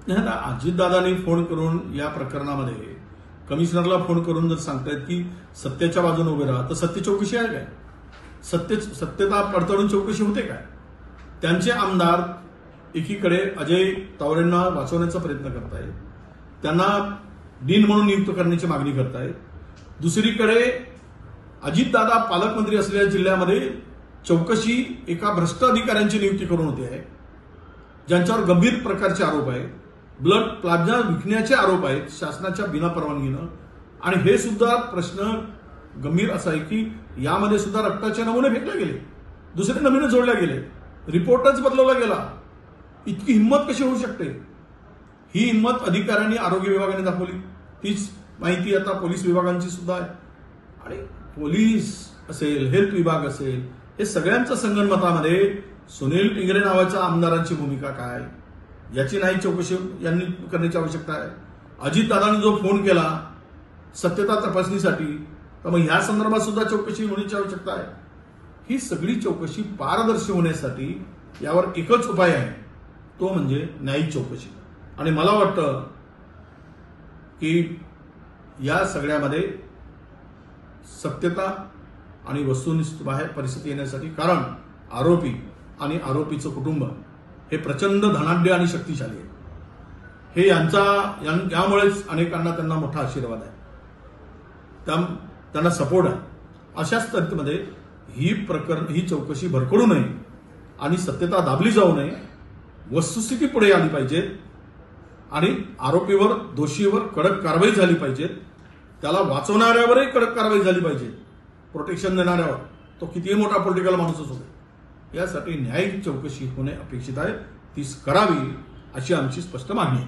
नाही, आता अजितदादांनी फोन करून या प्रकरणामध्ये कमिशनरला फोन करून जर सांगतायत की सत्याच्या बाजूने उभे राहा, तर सत्य चौकशी आहे काय? सत्यता पडताळून चौकशी होते काय? त्यांचे आमदार एकीकडे अजय तावरेंना वाचवण्याचा प्रयत्न करतायत, त्यांना डीन म्हणून नियुक्त करण्याची मागणी करतायत. दुसरीकडे अजितदादा पालकमंत्री असलेल्या जिल्ह्यामध्ये चौकशी एका भ्रष्ट अधिकाऱ्यांची नियुक्ती करून होते आहे, ज्यांच्यावर गंभीर प्रकारचे आरोप आहेत. ब्लड प्लाझ्मा विकण्याचे आरोप आहेत शासनाच्या बिना परवानगीनं. आणि हे सुद्धा प्रश्न गंभीर असा आहे की यामध्ये सुद्धा रक्ताचे नमुने फेकले गेले, दुसरे नमुने जोडले गेले, रिपोर्टच बदलवला गेला. इतकी हिंमत कशी होऊ शकते? ही हिंमत अधिकाऱ्यांनी आरोग्य विभागाने दाखवली. तीच माहिती आता पोलीस विभागांची सुद्धा आहे. आणि पोलीस असेल, हेल्थ विभाग असेल, हे सगळ्यांच्या संगनमतामध्ये सुनील टिंगरे नावाच्या आमदारांची भूमिका काय याची नाही चौकशी यांनी करण्याची आवश्यकता आहे. अजितदादांनी जो फोन केला सत्यता तपासणीसाठी, तर मग ह्या संदर्भात सुद्धा चौकशी होण्याची आवश्यकता आहे. ही सगळी चौकशी पारदर्शी होण्यासाठी यावर एकच उपाय आहे, तो म्हणजे न्यायिक चौकशी. आणि मला वाटतं की या सगळ्यामध्ये सत्यता आणि वस्तुनिष्ठ बाहेर परिस्थिती येण्यासाठी, कारण आरोपी आणि आरोपीचं कुटुंब हे प्रचंड धनाढ्य आणि शक्तिशाली आहे. हे यामुळेच अनेकांना त्यांना मोठा आशीर्वाद आहे, त्यांना सपोर्ट आहे. अशा स्थितीमध्ये ही चौकशी भरकटू नये आणि सत्यता दाबली जाऊ नये. वस्तुस्थिती पुढे आली पाहिजे आणि आरोपीवर, दोषीवर कडक कारवाई झाली पाहिजे. त्याला वाचवणाऱ्यावरही कडक कारवाई झाली पाहिजे. प्रोटेक्शन देणाऱ्यावर, तो कितीही मोठा पॉलिटिकल माणूसच होतो. यासाठी न्यायिक चौकशी होणे अपेक्षित आहे, ती करावी अशी आमची स्पष्ट मागणी आहे.